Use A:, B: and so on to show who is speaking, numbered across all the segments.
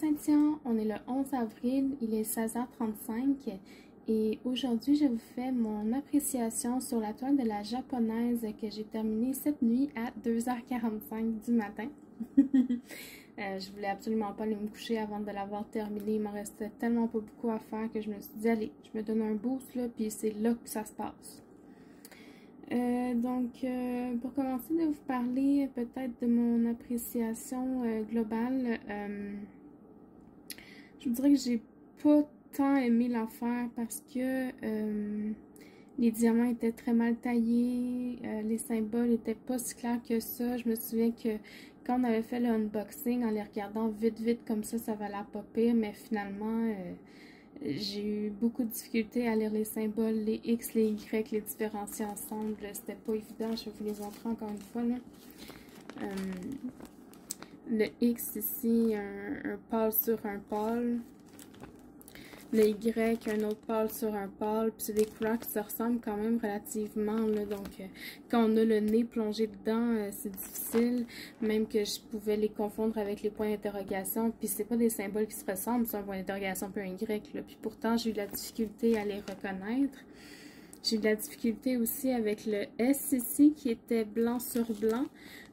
A: Cynthia, on est le 11 avril, il est 16h35 et aujourd'hui je vous fais mon appréciation sur la toile de la japonaise que j'ai terminée cette nuit à 2h45 du matin. Je voulais absolument pas aller me coucher avant de l'avoir terminée, il m'en restait tellement pas beaucoup à faire que je me suis dit allez, je me donne un boost là puis c'est là que ça se passe. Pour commencer de vous parler peut-être de mon appréciation globale, je vous dirais que j'ai pas tant aimé l'affaire parce que les diamants étaient très mal taillés, les symboles étaient pas si clairs que ça. Je me souviens que quand on avait fait le unboxing, en les regardant vite comme ça valait pas pire, mais finalement j'ai eu beaucoup de difficultés à lire les symboles, les X, les Y, les différencier ensemble. C'était pas évident, je vais vous les montrer encore une fois là. Le X ici, un pâle sur un pâle. Le Y, un autre pâle sur un pâle. Puis c'est des couleurs qui se ressemblent quand même relativement. Là, donc, quand on a le nez plongé dedans, c'est difficile. Même que je pouvais les confondre avec les points d'interrogation. Puis c'est pas des symboles qui se ressemblent, c'est un point d'interrogation puis un Y. Là. Puis pourtant, j'ai eu de la difficulté à les reconnaître. J'ai eu de la difficulté aussi avec le S ici qui était blanc sur blanc.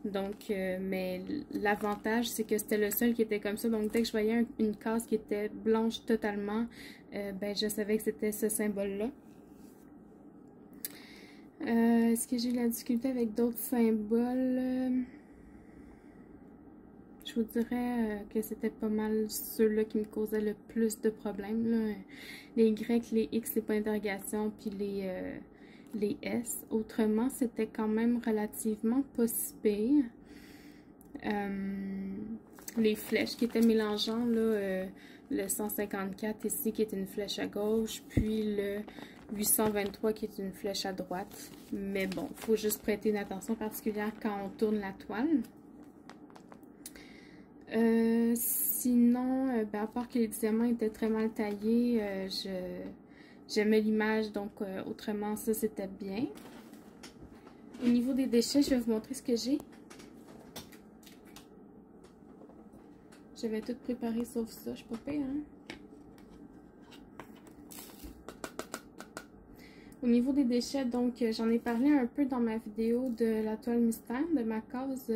A: Donc, mais l'avantage c'est que c'était le seul qui était comme ça. Donc, dès que je voyais une case qui était blanche totalement, ben je savais que c'était ce symbole-là. Est-ce que j'ai eu de la difficulté avec d'autres symboles? Je vous dirais que c'était pas mal ceux-là qui me causaient le plus de problèmes, là. Les Y, les X, les points d'interrogation, puis les S. Autrement, c'était quand même relativement pas si pire. Les flèches qui étaient mélangeants, là, le 154 ici qui est une flèche à gauche, puis le 823 qui est une flèche à droite. Mais bon, il faut juste prêter une attention particulière quand on tourne la toile. Sinon, à part que les diamants étaient très mal taillés, j'aimais l'image, donc autrement ça c'était bien. Au niveau des déchets, je vais vous montrer ce que j'ai. J'avais tout préparé sauf ça, je suis pas pire, hein? Au niveau des déchets, donc j'en ai parlé un peu dans ma vidéo de la toile mystère, de ma case.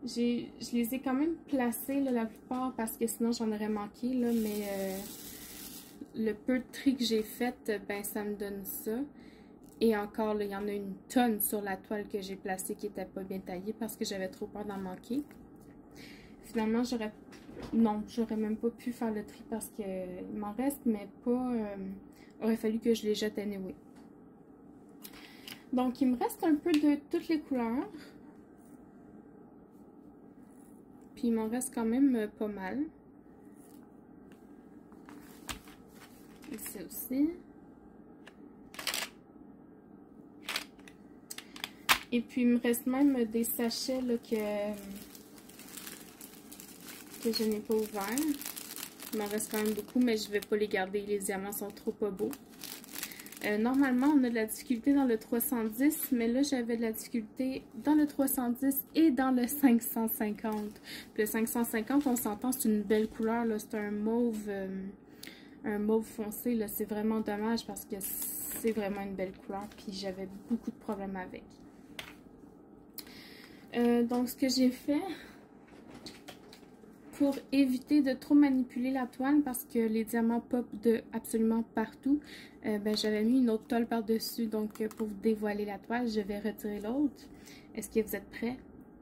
A: Je les ai quand même placés là, la plupart parce que sinon j'en aurais manqué là, mais le peu de tri que j'ai fait, ben ça me donne ça. Et encore, il y en a une tonne sur la toile que j'ai placée qui n'était pas bien taillée parce que j'avais trop peur d'en manquer. Finalement, j'aurais même pas pu faire le tri parce que il m'en reste, mais pas. Aurait fallu que je les jette anyway. Donc, il me reste un peu de toutes les couleurs. Puis il m'en reste quand même pas mal. Ici aussi. Et puis il me reste même des sachets là, que je n'ai pas ouverts. Il m'en reste quand même beaucoup, mais je ne vais pas les garder. Les diamants sont trop pas beaux. Normalement, on a de la difficulté dans le 310, mais là, j'avais de la difficulté dans le 310 et dans le 550. Puis le 550, on s'entend, c'est une belle couleur, là, c'est un mauve foncé, là, c'est vraiment dommage parce que c'est vraiment une belle couleur, puis j'avais beaucoup de problèmes avec. Donc, ce que j'ai fait pour éviter de trop manipuler la toile parce que les diamants pop de absolument partout, ben, j'avais mis une autre toile par-dessus. Donc, pour vous dévoiler la toile, je vais retirer l'autre. Est-ce que vous êtes prêts?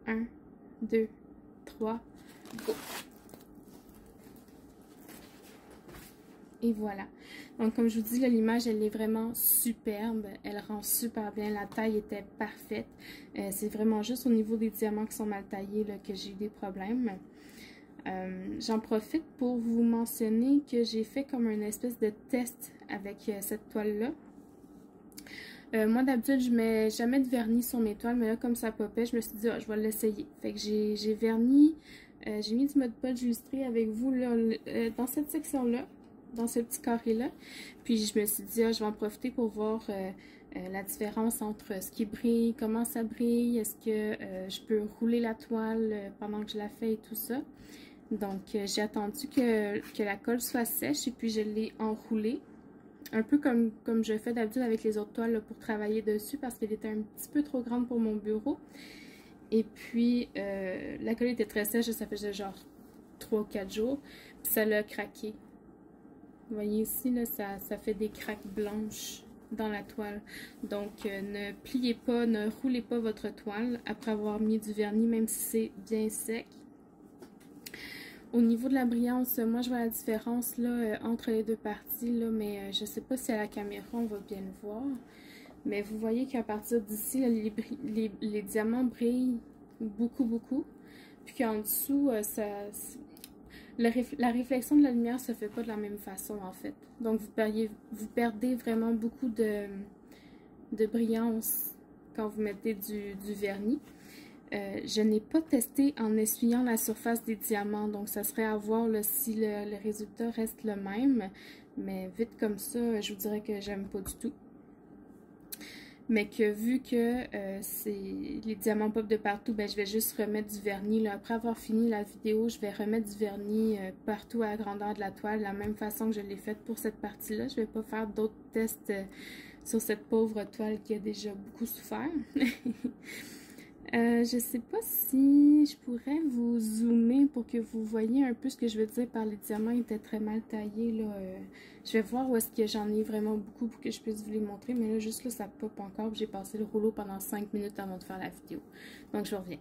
A: 1, 2, 3, go! Et voilà. Donc, comme je vous dis, l'image, elle est vraiment superbe. Elle rend super bien. La taille était parfaite. C'est vraiment juste au niveau des diamants qui sont mal taillés là, que j'ai eu des problèmes. J'en profite pour vous mentionner que j'ai fait comme une espèce de test avec cette toile-là. Moi, d'habitude, je mets jamais de vernis sur mes toiles, mais là, comme ça popait, je me suis dit, ah, je vais l'essayer. Fait que j'ai verni, j'ai mis du Mod Podge illustré avec vous là, dans cette section-là. dans ce petit carré-là. Puis je me suis dit, ah, je vais en profiter pour voir la différence entre ce qui brille, comment ça brille, est-ce que je peux rouler la toile pendant que je la fais et tout ça. Donc j'ai attendu que la colle soit sèche et puis je l'ai enroulée. Un peu comme je fais d'habitude avec les autres toiles là, pour travailler dessus parce qu'elle était un petit peu trop grande pour mon bureau. Et puis, la colle était très sèche, ça faisait genre 3 ou 4 jours. Puis ça l'a craqué. Vous voyez ici, là, ça fait des craques blanches dans la toile. Donc, ne pliez pas, ne roulez pas votre toile après avoir mis du vernis, même si c'est bien sec. Au niveau de la brillance, moi je vois la différence là, entre les deux parties, là, mais je sais pas si à la caméra on va bien le voir. Mais vous voyez qu'à partir d'ici, les diamants brillent beaucoup, beaucoup. Puis qu'en dessous, la réflexion de la lumière se fait pas de la même façon en fait. Donc vous perdez vraiment beaucoup de brillance quand vous mettez du vernis. Je n'ai pas testé en essuyant la surface des diamants, donc ça serait à voir là, si le résultat reste le même. Mais vite comme ça, je vous dirais que j'aime pas du tout. Mais que vu que les diamants pop de partout, ben, je vais juste remettre du vernis. Là. Après avoir fini la vidéo, je vais remettre du vernis partout à la grandeur de la toile, de la même façon que je l'ai faite pour cette partie-là. Je ne vais pas faire d'autres tests sur cette pauvre toile qui a déjà beaucoup souffert. Je sais pas si je pourrais vous zoomer pour que vous voyez un peu ce que je veux dire par les diamants. Ils étaient très mal taillés là. Je vais voir où est-ce que j'en ai vraiment beaucoup pour que je puisse vous les montrer. Mais là, juste là, ça pop encore. J'ai passé le rouleau pendant 5 minutes avant de faire la vidéo. Donc, je reviens.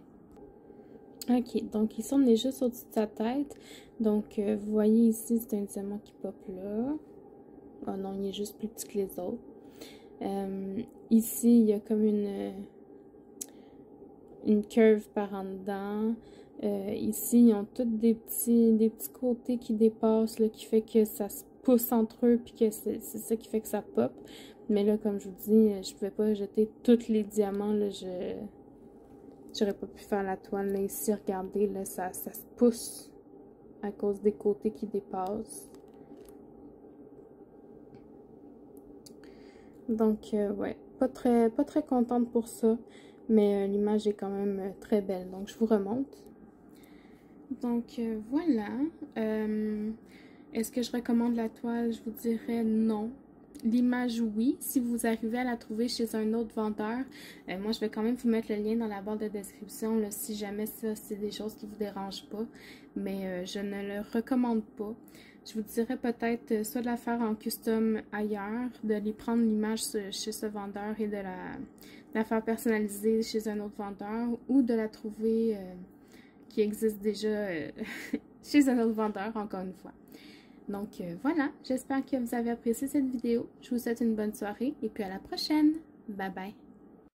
A: Ok, donc ici, on est juste au-dessus de sa tête. Donc, vous voyez ici, c'est un diamant qui pop là. Oh non, il est juste plus petit que les autres. Ici, il y a comme une curve par en dedans. Ici, ils ont tous des petits côtés qui dépassent, là, qui fait que ça se pousse entre eux, puis que c'est ça qui fait que ça pop. Mais là, comme je vous dis, je pouvais pas jeter tous les diamants, là, j'aurais pas pu faire la toile. Là, ici, regardez, là, ça se pousse à cause des côtés qui dépassent. Donc, ouais, pas très contente pour ça. Mais l'image est quand même très belle, donc je vous remonte. Donc voilà. Est-ce que je recommande la toile? Je vous dirais non. L'image, oui. Si vous arrivez à la trouver chez un autre vendeur, moi je vais quand même vous mettre le lien dans la barre de description là, si jamais ça c'est des choses qui vous dérangent pas. Mais je ne le recommande pas. Je vous dirais peut-être soit de la faire en custom ailleurs, de les prendre l'image chez ce vendeur et de la faire personnaliser chez un autre vendeur, ou de la trouver qui existe déjà chez un autre vendeur, encore une fois. Donc voilà, j'espère que vous avez apprécié cette vidéo. Je vous souhaite une bonne soirée et puis à la prochaine. Bye bye!